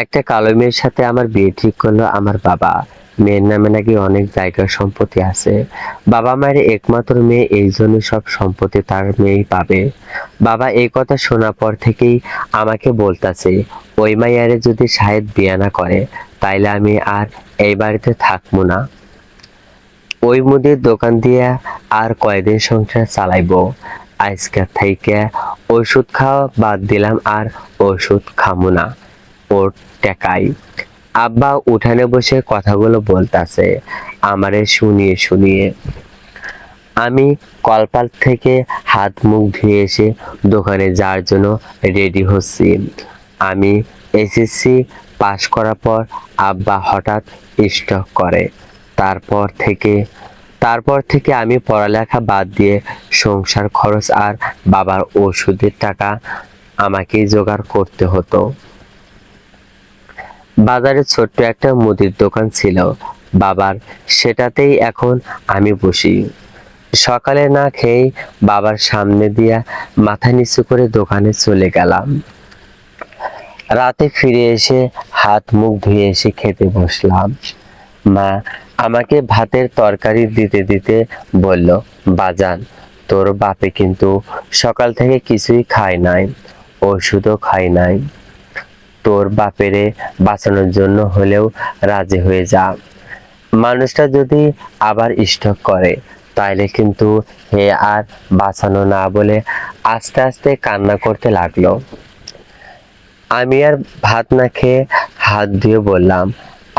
একটা কালো মেয়ের সাথে আমার বিয়ে ঠিক করলো আমার বাবা। মেয়ের নামে নাকি অনেক জায়গা সম্পত্তি আছে। বাবা মায়ের একমাত্র মেয়ে, এই জন্য সব সম্পত্তি তার মেয়েই পাবে। বাবা এই কথা শোনার পর থেকেই আমাকে বলতাছে, ওই মাইয়ারে যদি সাহেব বিয়ে না করে তাইলে আমি আর এই বাড়িতে থাকবো না। ওই মুদির দোকান দিয়ে আর কয়দিন সংসার চালাইবো। আজকের থেকে ওষুধ খাওয়া বাদ দিলাম, আর ওষুধ খামো না ওর টাকায়। আব্বা উঠানে বসে কথাগুলো বলতাছে আমারে শুনিয়ে শুনিয়ে। আমি কলপার থেকে হাত মুখ ধুয়ে এসে দোকানে যাওয়ার জন্য রেডি হচ্ছি। আমি এসএসসি পাশ করার পর আব্বা হঠাৎ স্ট্রোক করে। তারপর থেকে তারপর থেকে আমি পড়ালেখা বাদ দিয়ে সংসার খরচ আর বাবার ওষুধের টাকা আমাকেই জোগাড় করতে হতো। বাজারে ছোট্ট একটা মুদির দোকান ছিল বাবার, সেটাতেই এখন আমি বসি। সকালে না খেয়েই বাবার সামনে দিয়া মাথা নিচু করে দোকানে চলে গেলাম। রাতে ফিরে এসে হাত মুখ ধুয়ে এসে খেতে বসলাম। মা আমাকে ভাতের তরকারি দিতে দিতে বলল, বাজান, তোর বাপে কিন্তু সকাল থেকে কিছুই খায় নাই, ওষুধও খায় নাই। তোর বাপেরে বাঁচানোর জন্য হলেও রাজি হয়ে যা। মানুষটা যদি আবার স্ট্রোক করে তাইলে কিন্তু হে আর বাঁচানো না বলে আস্তে আস্তে কান্না করতে লাগলো। আমি আর ভাত না খেয়ে হাত ধুয়ে বললাম,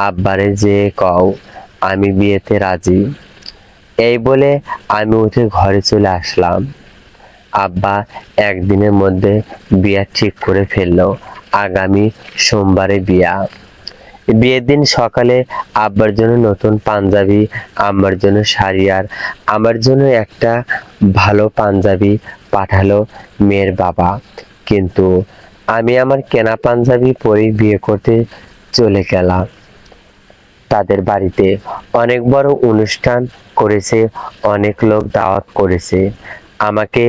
আব্বারে যে কও আমি বিয়েতে রাজি। এই বলে আমি উঠে ঘরে চলে আসলাম। আব্বা একদিনের মধ্যে বিয়া ঠিক করে ফেললো। আগামী সোমবারে বিয়া। বিয়ের দিন সকালে আব্বার জন্য নতুন পাঞ্জাবি, আমার জন্য শাড়ি আর আমার জন্য একটা ভালো পাঞ্জাবি পাঠালো মেয়ের বাবা। কিন্তু আমি আমার কেনা পাঞ্জাবি পরেই বিয়ে করতে চলে গেলাম। তাদের বাড়িতে অনেক বড় অনুষ্ঠান করেছে, অনেক লোক দাওয়াত করেছে। আমাকে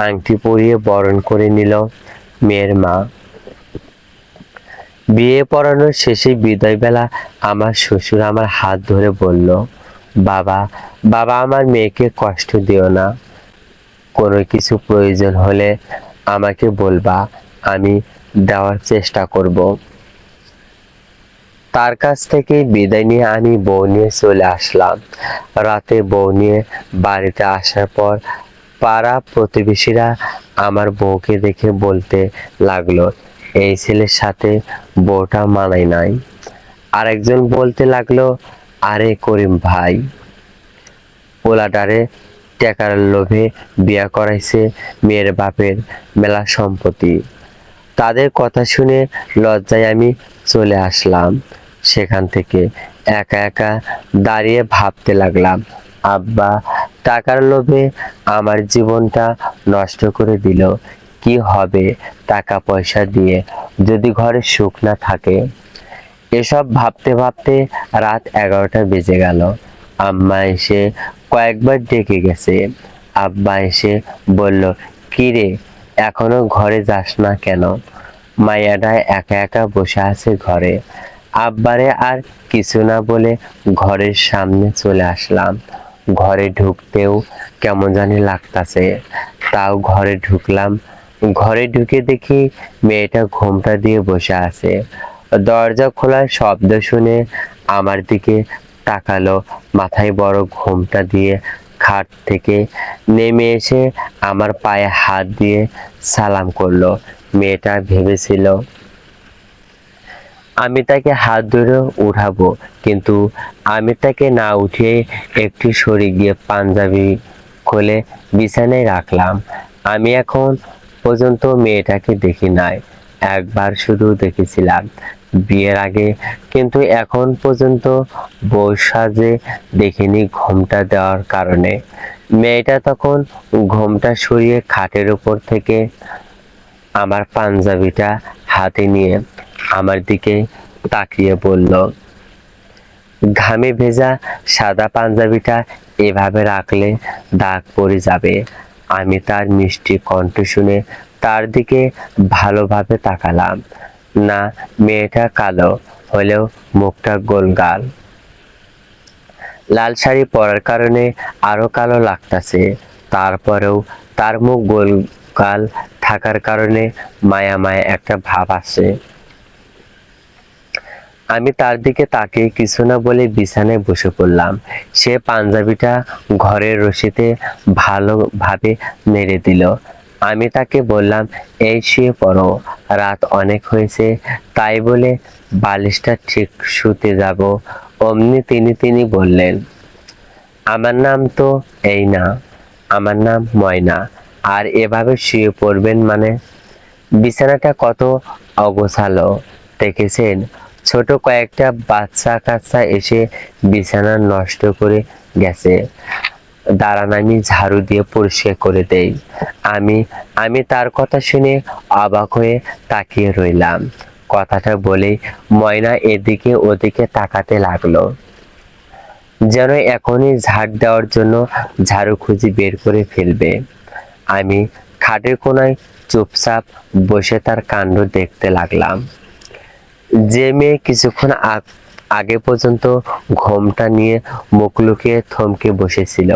আংটি পরিয়ে বরণ করে নিল মেয়ের মা। বিয়ে পড়ানোর শেষে বিদায় বেলা আমার শ্বশুর আমার হাত ধরে বলল, বাবা বাবা আমার মেয়েকে কষ্ট দিও না, কোনো কিছু প্রয়োজন হলে আমাকে বলবা, আমি দেওয়ার চেষ্টা করব। তার কাছ থেকে বিদায় নিয়ে আমি বউ নিয়ে চলে আসলাম। রাতে বউ নিয়ে বাড়িতে আসার পর পাড়া প্রতিবেশীরা আমার বউকে দেখে বলতে লাগলো, এই ছেলের সাথে বউটা মানায় নাই। আরেকজন বলতে লাগলো, আরে করিম ভাই, পোলাটারে টাকার লোভে বিয়া করাইছে মেয়ের বাপের মেলা সম্পত্তি। তাদের কথা শুনে লজ্জায় আমি চলে আসলাম সেখান থেকে। একা একা দাঁড়িয়ে ভাবতে লাগলাম, আব্বা টাকার লোভে আমার জীবনটা নষ্ট করে দিল। কি হবে টাকা পয়সা দিয়ে যদি ঘরে সুখ না থাকে। এসব ভাবতে ভাবতে রাত 11টা বেজে গেল। আম্মা এসে কয়েকবার ডেকে গেছে। আব্বা এসে বলল, কি রে, এখনো ঘরে যাস না কেন? মাইয়াটা একা একা বসে আছে ঘরে। আব্বারে আর কিছু না বলে ঘরের সামনে চলে আসলাম। ঘরে ঢুকতেও কেমন জানি লাগতাছে, তাও ঘরে ঢুকলাম। ঘরে ঢুকে দেখি মেয়েটা ঘোমটা দিয়ে বসে আছে। দরজা খোলার শব্দ শুনে আমার দিকে তাকালো। মাথায় বড় ঘোমটা দিয়ে খাট থেকে নেমে এসে আমার পায়ে হাত দিয়ে সালাম করলো। মেয়েটা ভেবেছিল আমি তাকে হাত ধরে উঠাবো, কিন্তু আমি তাকে না উঠিয়ে একটু সরে গিয়ে পাঞ্জাবি খুলে বিছানায় রাখলাম। আমি এখন পর্যন্ত মেয়েটাকে দেখি নাই, একবার শুধু দেখেছিলাম বিয়ের আগে, কিন্তু এখন পর্যন্ত বউ সাজে দেখিনি ঘোমটা দেওয়ার কারণে। মেয়েটা তখন ঘোমটা সরিয়ে খাটের উপর থেকে আমার পাঞ্জাবিটা হাতে নিয়ে আমার দিকে তাকিয়ে বলল, ঘামে ভেজা সাদা পাঞ্জাবিটা এভাবে রাখলে দাগ পড়ে যাবে। আমি তার মিষ্টি কণ্ঠ শুনে তার দিকে ভালোভাবে তাকালাম। না, মেয়েটা কালো হলেও মুখটা গোলগাল। লাল শাড়ি পরার কারণে আরো কালো লাগতাছে। তারপরেও তার মুখ গোলগাল থাকার কারণে মায়া মায়া একটা ভাব আছে। আমি তার দিকে তাকিয়ে কিছু না বলে বিছানায় বসে পড়লাম। সে পাঞ্জাবিটা ঘরের রশিতে ভালোভাবে নেড়ে দিল। আমি তাকে বললাম, এই শুয়ে পড়ো, রাত অনেক হয়েছে। তাই বলে বালিশটা ঠিক শুতে যাব। অমনি তিনি বললেন, আমার নাম তো এই না, আমার নাম ময়না, আর এভাবে শুয়ে পড়বেন মানে? বিছানাটা কত অগোছালো দেখেছেন? ছোট কয়েকটা বাচ্চা কাচ্চা এসে বিছানা নষ্ট করে গেছে। দাঁড়ান, আমি ঝাড়ু দিয়ে পরিষ্কার করে দেই। আমি আমি তার কথা শুনে অবাক হয়ে তাকিয়ে রইলাম। কথাটা বলেই ময়না এদিকে ওদিকে তাকাতে লাগলো, যেন এখনই ঝাড় দেওয়ার জন্য ঝাড়ু খুঁজি বের করে ফেলবে। আমি খাটের কোনায় চুপচাপ বসে তার কাণ্ড দেখতে লাগলাম। যে মেয়ে কিছুক্ষণ আগে পর্যন্ত ঘোমটা নিয়ে মুখ লুকিয়ে থমকে বসেছিল,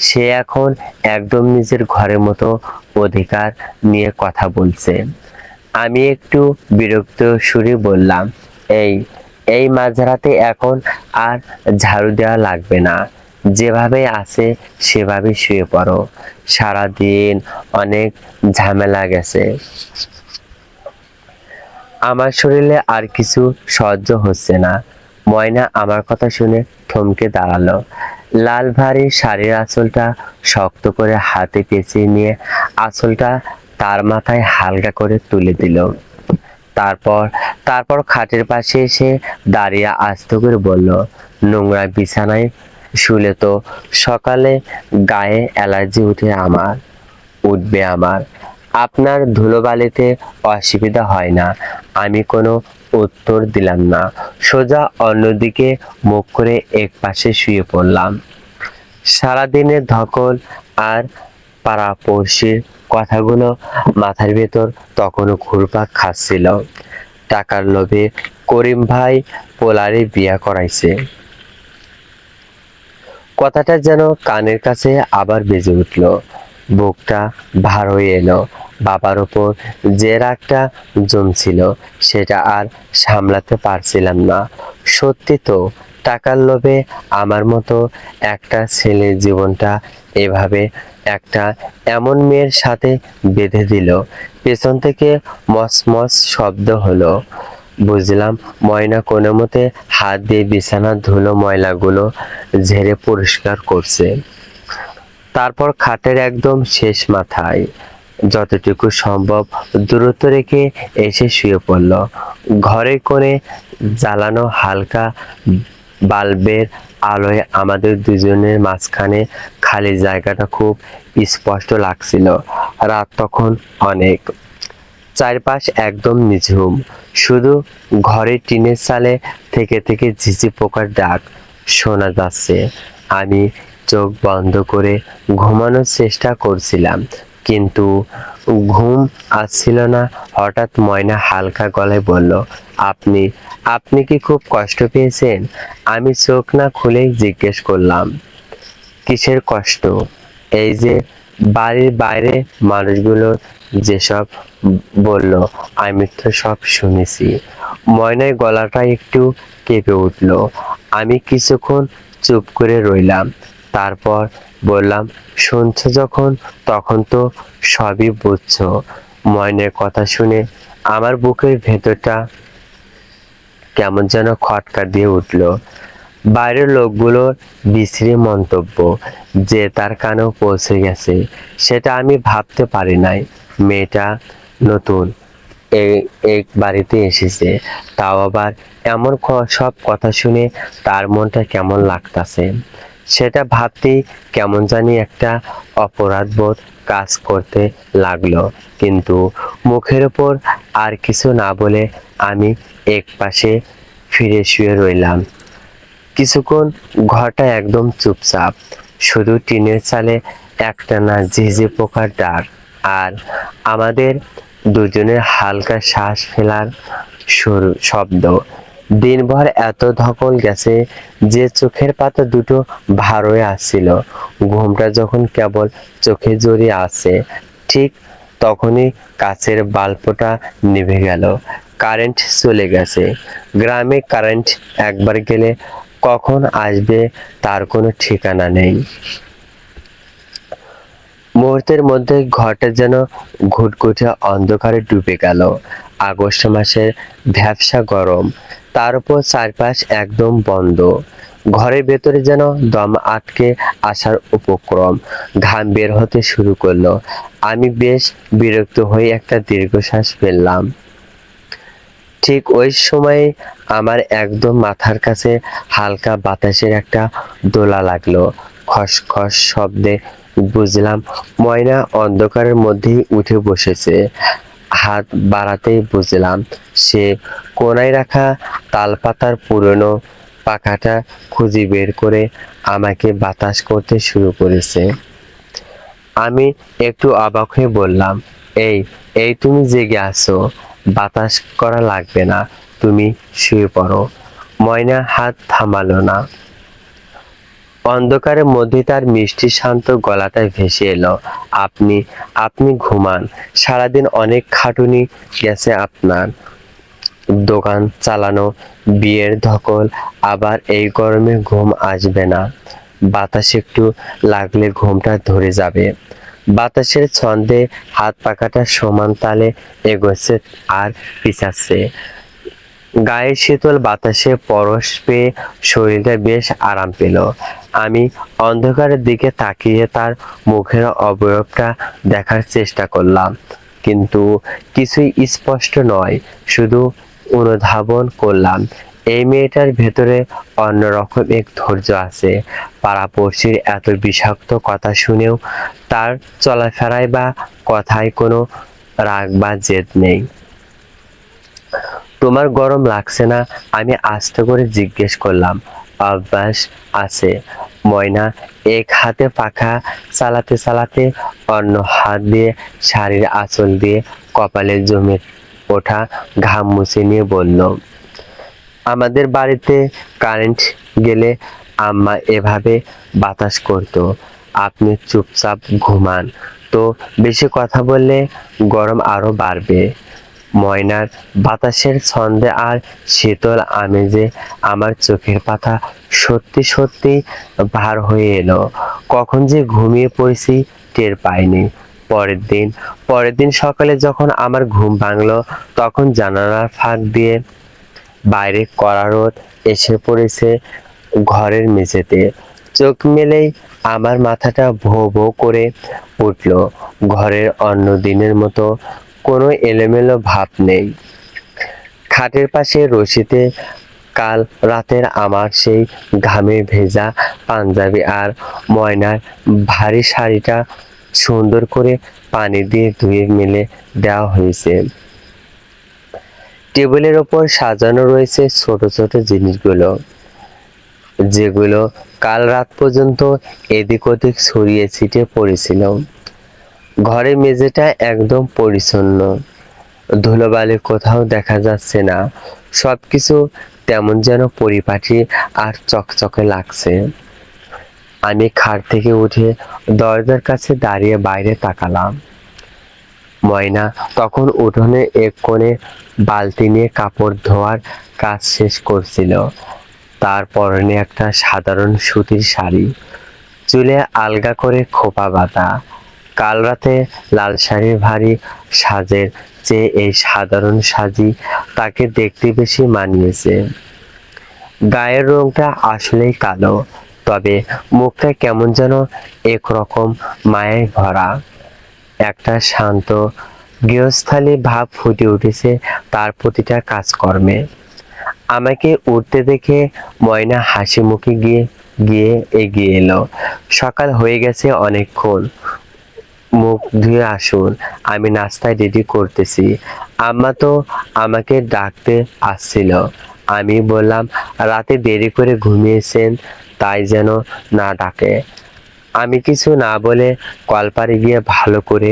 সে এখন একদম নিজের ঘরের মতো অধিকার নিয়ে কথা বলছে। আমি একটু বিরক্ত সুরে বললাম, এই এই মাঝরাতে এখন আর ঝাড়ু দেওয়া লাগবে না। যেভাবে আছে সেভাবে শুয়ে পড়ো। সারাদিন অনেক ঝামেলা গেছে, আমার শরীরে আর কিছু সহ্য হচ্ছে না। ময়না আমার কথা শুনে থমকে দাঁড়ালো। লাল ভারী শাড়ির আঁচলটা শক্ত করে হাতে পেঁচিয়ে নিয়ে আঁচলটা তার মাথায় হালকা করে তুলে দিল। তারপর তারপর খাটের পাশে এসে দাঁড়িয়ে আস্তে করে বলল, নোংরা বিছানায় শুলে তো সকালে গায়ে অ্যালার্জি উঠবে আমার। আপনার ধুলোবালিতে অসুবিধা হয় না? আমি কোনো উত্তর দিলাম না, সোজা অন্যদিকে মুখ করে এক পাশে শুয়ে পড়লাম। সারাদিনের ধকল আর পাড়াপড়শির কথাগুলো মাথার ভেতর তখনও ঘুরপাক খাচ্ছিল। টাকার লোভে করিম ভাই পোলারে বিয়া করাইছে, কথাটা যেন কানের কাছে আবার বেজে উঠল। বুকটা ভার হয়ে এলো। বাবার ওপর যে রাগটা জমছিল সেটা আর সামলাতে পারছিলাম না। সত্যি তো, টাকার লোভে আমার মতো একটা ছেলের জীবনটা এভাবে একটা এমন মেয়ের সাথে বেঁধে দিল। পেছন থেকে মস শব্দ হলো। বুঝলাম ময়না কোনো মতে হাত দিয়ে বিছানার ধুলো ময়লাগুলো ঝেড়ে পরিষ্কার করছে। তারপর খাটের একদম শেষ মাথায় যতটুকু সম্ভব দূরত্ব রেখে এসে শুয়ে পড়ল। ঘরের কোণে জ্বালানো হালকা বাল্বের আলোয় আমাদের দুজনের মাঝখানে খালি জায়গাটা খুব স্পষ্ট লাগছিল। রাত তখন অনেক, চারপাশ একদম নিঝুম, শুধু ঘরের টিনের চালে থেকে ঝিঝি পোকার ডাক শোনা যাচ্ছে। আমি চোখ বন্ধ করে ঘুমানোর চেষ্টা করছিলাম, কিন্তু ঘুম আসছিল না। হঠাৎ ময়না হালকা গলায় বলল, আপনি আপনি কি খুব কষ্ট পেয়েছেন? আমি চোখ না খুলেই জিজ্ঞেস করলাম, কিসের কষ্ট? এই যে বাড়ির বাইরে মানুষগুলো যেসব বলল আমি তো সব শুনেছি। ময়নার গলাটা একটু কেঁপে উঠল। আমি কিছুক্ষণ চুপ করে রইলাম, তারপর বললাম, শুনছো যখন তখন তো সবই বুঝছো। ময়নার কথা শুনে আমার বুকের ভেতরটা কেমন যেন খটকা দিয়ে উঠল। বাইরের লোকগুলোর বিশ্রী মন্তব্য যে তার কানেও পৌঁছে গেছে সেটা আমি ভাবতে পারি নাই। মেয়েটা নতুন এক বাড়িতে এসেছে, তাও আবার এমন সব কথা শুনে তার মনটা কেমন লাগতাছে সেটা ভাবতেই কেমন জানি একটা অপরাধ বোধ কাজ করতে লাগলো। কিন্তু মুখের ওপর আর কিছু না বলে আমি এক পাশে ফিরে শুয়ে রইলাম। কিছুক্ষণ ঘরটা একদম চুপচাপ, শুধু টিনের চালে একটানা ঝিঝি পোকার ডাক আর আমাদের দুজনের হালকা শ্বাস ফেলার শব্দ। দিনভর এত ধকল গেছে যে চোখের পাতা দুটো ভার হয়ে আসছিল। ঘুমটা যখন কেবল চোখে জড়িয়ে আসে, ঠিক তখনই কাছের বাল্বটা নিভে গেল। কারেন্ট চলে গেছে। গ্রামে কারেন্ট একবার গেলে কখন আসবে তার কোনো ঠিকানা নেই। মুহূর্তের মধ্যে ঘরটা যেন ঘুটঘুটে অন্ধকারে ডুবে গেল। আগস্ট মাসের ভ্যাপসা গরম, তার উপর চারপাশ একদম বন্ধ। ঘরের ভেতরে যেন দম আটকে আসার উপক্রম। ঘাম বের হতে শুরু করলো। আমি বেশ বিরক্ত হয়ে একটা দীর্ঘশ্বাস ফেললাম। ঠিক ওই সময়ে আমার একদম মাথার কাছে হালকা বাতাসের একটা দোলা লাগলো। খসখস শব্দে বুঝলাম ময়না অন্ধকারের মধ্যেই উঠে বসেছে। হাত বাড়াতেই বুঝলাম সে কোনায় রাখা তালপাতার পুরনো পাখাটা খুঁজে বের করে আমাকে বাতাস করতে শুরু করেছে। আমি একটু অবাক হয়ে বললাম, এই এই তুমি জেগে আছো, বাতাস করা লাগবে না, তুমি শুয়ে পড়ো। ময়না হাত থামালো না। অন্ধকারের মধ্যে তার মিষ্টি শান্ত গলাটা ভেসে এলো, আপনি আপনি ঘুমান। সারাদিন অনেক খাটুনি গেছে আপনার, দোকান চালানো, বিয়ের ধকল, আবার এই গরমে ঘুম আসবে না। বাতাস একটু লাগলে ঘুমটা ধরে যাবে। বাতাসের ছন্দে হাত পাখাটা সমান তালে এগোচ্ছে আর পিছাচ্ছে। গায়ে শীতল বাতাসে পরশ পেয়ে শরীরটা বেশ আরাম পেল। আমি অন্ধকারের দিকে তাকিয়ে তার মুখের অবয়বটা দেখার চেষ্টা করলাম, কিন্তু কিছুই স্পষ্ট নয়। শুধু অনুধাবন করলাম এই মেয়েটার ভেতরে অন্যরকম এক ধৈর্য আছে। পাড়াপড়শির এত বিষাক্ত কথা শুনেও তার চলাফেরায় বা কথায় কোনো রাগ বা জেদ নেই। তোমার গরম লাগছে না? আমি আস্তে করে জিজ্ঞেস করলাম। অভ্যাস আছে। ময়না এক হাতে পাখা চালাতে চালাতে অন্য হাত দিয়ে শাড়ির আঁচল দিয়ে কপালে জমে ওঠা ঘাম মুছে নিয়ে বলল, আমাদের বাড়িতে কারেন্ট গেলে আম্মা এভাবে বাতাস করতো। আপনি চুপচাপ ঘুমান তো, বেশি কথা বললে গরম আরো বাড়বে। ময়নার বাতাসের ছন্দে আর শীতল আমেজে আমার চোখের পাতা সত্যি সত্যি ভার হয়ে এলো। কখন যে ঘুমিয়ে পড়েছি টের পাইনি। পরের দিন সকালে যখন আমার ঘুম ভাঙলো, তখন জানালার ফাঁক দিয়ে বাইরে কড়া রোদ এসে পড়েছে ঘরের মেঝেতে। চোখ মেলেই আমার মাথাটা ভোঁ ভোঁ করে উঠল। ঘরের অন্য দিনের মতো কোনো এলোমেলো ভাব নেই। খাটের পাশে রশিতে কাল রাতের আমার সেই ঘামে ভেজা পাঞ্জাবি আর ময়নার ভারী শাড়িটা সুন্দর করে পানি দিয়ে ধুয়ে মেলে দেওয়া হয়েছে। টেবিলের ওপর সাজানো রয়েছে ছোট ছোট জিনিসগুলো, যেগুলো কাল রাত পর্যন্ত এদিক ওদিক ছড়িয়ে ছিটিয়ে পড়েছিল। ঘরের মেঝেটা একদম পরিচ্ছন্ন, ধুলোবালি কোথাও দেখা যাচ্ছে না। সবকিছু তেমন যেন পরিপাটি আর চকচকে লাগছে। আমি খাট থেকে উঠে দরজার কাছে দাঁড়িয়ে বাইরে তাকালাম। ময়না তখন উঠোনে এক কোণে বালতি নিয়ে কাপড় ধোয়ার কাজ শেষ করছিল। তার পরনে একটা সাধারণ সুতির শাড়ি, চুলে আলগা করে খোপা বাঁধা। কাল রাতে লাল শাড়ির ভারী সাজের চেয়ে এই সাধারণ সাজি তাকে দেখতে বেশি মানিয়েছে। গায়ের রংটা আসলেই কালো, তবে মুখটা কেমন যেন একরকম মায়ায় ভরা। একটা শান্ত গৃহস্থালী ভাব ফুটে উঠেছে তার প্রতিটা কাজকর্মে। আমাকে উঠতে দেখে ময়না হাসি মুখে গিয়ে গিয়ে এগিয়ে এলো। সকাল হয়ে গেছে অনেকক্ষণ, মুখ ধুয়ে আসুন, আমি নাস্তায় রেডি করতেছি। আম্মা তো আমাকে ডাকতে আসছিল। আমি বললাম রাতে দেরি করে ঘুমিয়েছেন, তাই যেন না ডাকে। আমি কিছু না বলে কলপারে গিয়ে ভালো করে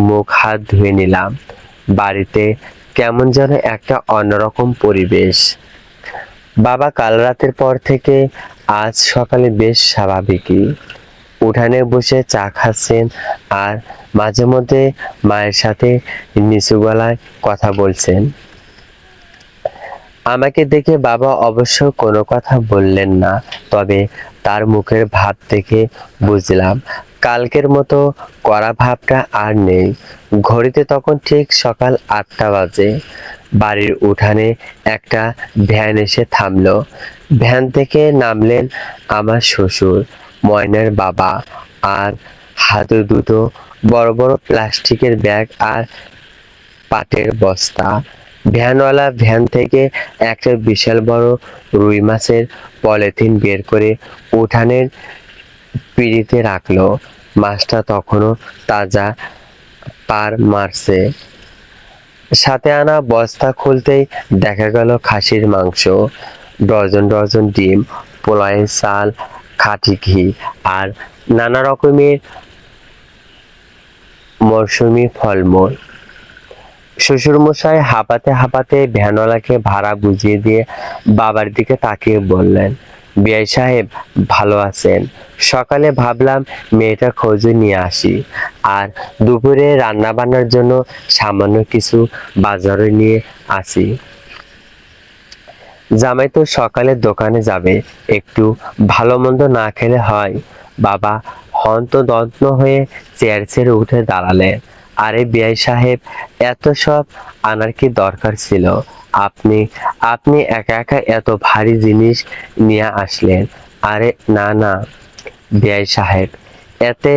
মুখ হাত ধুয়ে নিলাম। বাড়িতে কেমন যেন একটা অন্যরকম পরিবেশ। বাবা কাল রাতের পর থেকে আজ সকালে বেশ স্বাভাবিকই। উঠানে বসে চা খাচ্ছেন আর মাঝে মধ্যে মায়ের সাথে নিচু গলায় কথা বলছেন। আমাকে দেখে বাবা অবশ্য কোনো কথা বললেন না, তবে তার মুখের ভাব দেখে বুঝলাম কালকের মতো কড়া ভাবটা আর নেই। ঘড়িতে তখন ঠিক সকাল 8টা বাজে। বাড়ির উঠানে একটা ভ্যান এসে থামলো। ভ্যান থেকে নামলেন আমার শ্বশুর, ময়নার বাবা, আর হাতে দুটো বড় বড় প্লাস্টিকের ব্যাগ আর পাটের বস্তা। ভ্যানওয়ালা ভ্যান থেকে একটা বিশাল বড় রুই মাছের পলিথিন বের করে উঠানের পিঁড়িতে রাখলো। মাছটা তখনও তাজা, পার মারছে। সাথে আনা বস্তা খুলতেই দেখা গেল খাসির মাংস, ডজন ডজন ডিম, পোলাওয়ের চাল, খাঁটি ঘি আর নানা রকমের মরশুমি ফলমূল। শ্বশুরমশাই হাঁপাতে হাঁপাতে ভ্যানওয়ালাকে ভাড়া বুঝিয়ে দিয়ে বাবার দিকে তাকিয়ে বললেন, বিআই সাহেব ভালো আছেন? সকালে ভাবলাম মেয়েটা খোঁজে নিয়ে আসি, আর দুপুরে রান্না বান্নার জন্য সামান্য কিছু বাজারে নিয়ে আসি। জামাই তো সকালে দোকানে যাবে, একটু ভালো মন্দ না খেলে হয়? বাবা হন্তদন্ত হয়ে চেয়ার ছেড়ে উঠে দাঁড়ালেন। আরে বিআই সাহেব, এত সব আনার কি দরকার ছিল? আপনি আপনি একা একা এত ভারী জিনিস নিয়ে আসলেন। আরে না না বিআই সাহেব, এতে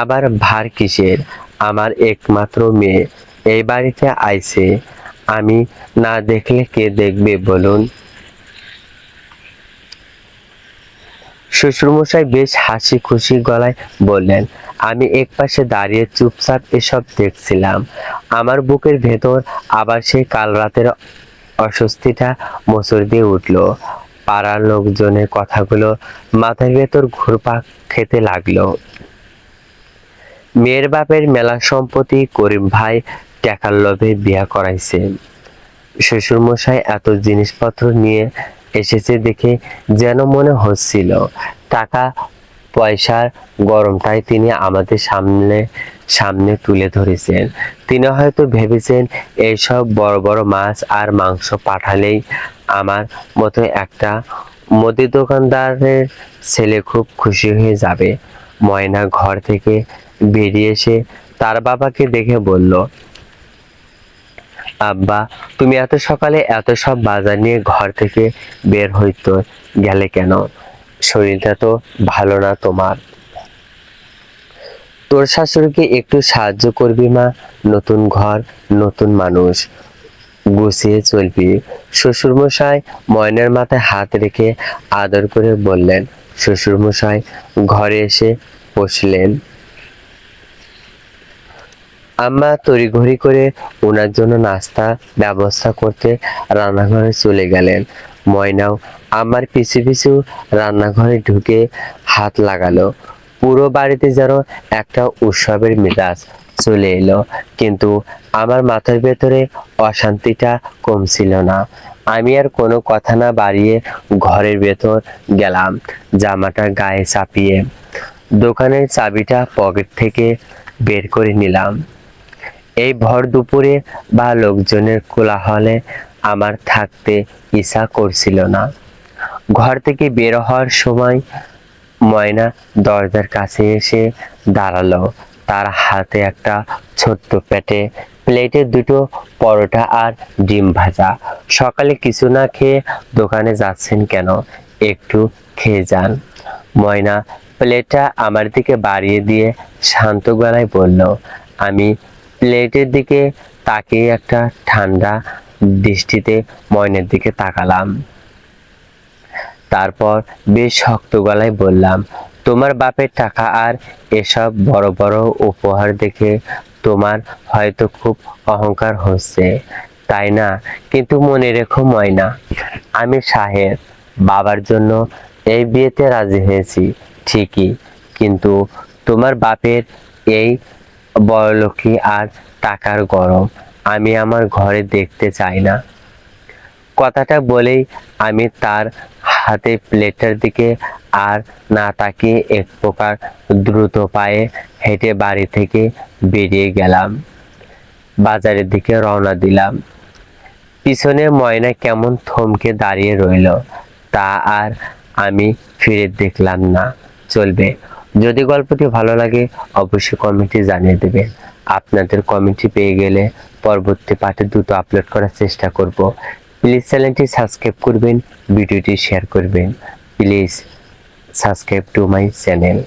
আবার ভার কিসের? আমার একমাত্র মেয়ে এই বাড়িতে আইছে, আমি না দেখলে কে দেখবে বলুন? শ্বশুরমশাই বেশ হাসি খুশি গলায় বললেন, আমি একপাশে দাঁড়িয়ে চুপচাপ এসব দেখছিলাম। আমার বুকের ভেতর আবার সেই কাল রাতের অস্বস্তিটা মোচড় দিয়ে উঠল। পাড়ার লোকজনের কথাগুলো মাথার ভেতর ঘুরপাক খেতে লাগলো। মেয়ের বাপের মেলা সম্পত্তি, করিম ভাই টাকার লোভে বিয়া করাইছে। শ্বশুরমশাই এত জিনিসপত্র নিয়ে এসেছে দেখে যেন মনে হচ্ছিল টাকা পয়সার গরমটাই তিনি আমাদের সামনে সামনে তুলে ধরেছেন। তিনি হয়তো ভেবেছেন এইসব বড় বড় মাছ আর মাংস পাঠালেই আমার মতো একটা মুদি দোকানদারের ছেলে খুব খুশি হয়ে যাবে। ময়না ঘর থেকে বেরিয়ে এসে তার বাবাকে দেখে বলল, আব্বা, তুমি এত সকালে এত সব বাজার নিয়ে ঘর থেকে বের হইতে গেলে কেন? শরীরটা তো ভালো না তোমার। তোর শাশুড়িকে একটু সাহায্য করবি মা, নতুন ঘর, নতুন মানুষ, গুছিয়ে চলবি। শ্বশুরমশাই ময়নার মাথায় হাত রেখে আদর করে বললেন। শ্বশুরমশাই ঘরে এসে বসলেন। আম্মা তড়িঘড়ি করে ওনার জন্য নাস্তা ব্যবস্থা করতে রান্নাঘরে চলে গেলেন। ময়নাও আমার পিছু পিছু রান্নাঘরে ঢুকে হাত লাগালো। পুরো বাড়িতে যেন একটা উৎসবের মেজাজ চলে এলো, কিন্তু আমার মাথার ভেতরে অশান্তিটা কমছিল না। আমি আর কোনো কথা না বাড়িয়ে ঘরের ভেতর গেলাম, জামাটা গায়ে চাপিয়ে দোকানের চাবিটা পকেট থেকে বের করে নিলাম। এই ভর দুপুরে বা লোকজনের কোলাহলে আমার থাকতে ইচ্ছা করছিল না। ঘর থেকে বের হওয়ার সময় ময়না দরজার কাছে এসে দাঁড়ালো। তার হাতে একটা ছোট্ট প্লেটে দুটো পরোটা আর ডিম ভাজা। সকালে কিছু না খেয়ে দোকানে যাচ্ছেন কেন? একটু খেয়ে যান। ময়না প্লেটটা আমার দিকে বাড়িয়ে দিয়ে শান্ত গলায় বলল। আমি প্লেটের দিকে তাকিয়ে একটা ঠান্ডা দৃষ্টিতে ময়নার দিকে তাকালাম। তারপর বেশ শক্ত গলায় বললাম, তোমার বাপের টাকা আর এসব বড় বড় উপহার দেখে তোমার হয়তো খুব অহংকার হচ্ছে, তাই না? কিন্তু মনে রেখো ময়না, আমি সাহেব, বাবার জন্য এই বিয়েতে রাজি হয়েছি ঠিকই, কিন্তু তোমার বাপের এই বড়লোকি আর টাকার গরম আমি আমার ঘরে দেখতে চাই না। কথাটা বলেই আমি তার হাতে প্লেটের দিকে আর না তাকিয়ে এক প্রকার দ্রুত পায়ে হেঁটে বাড়ি থেকে বেরিয়ে গেলাম। বাজারের দিকে রওনা দিলাম। পিছনে ময়না কেমন থমকে দাঁড়িয়ে রইল, তা আর আমি ফিরে দেখলাম না। চলবে। যদি গল্পটি ভালো লাগে অবশ্যই কমেন্টে জানিয়ে দেবেন। আপনাদের কমেন্টটি পেয়ে গেলে পরবর্তী পার্টে দ্রুত আপলোড করার চেষ্টা করব। প্লিজ চ্যানেলটি সাবস্ক্রাইব করবেন, ভিডিওটি শেয়ার করবেন। Please subscribe to my channel.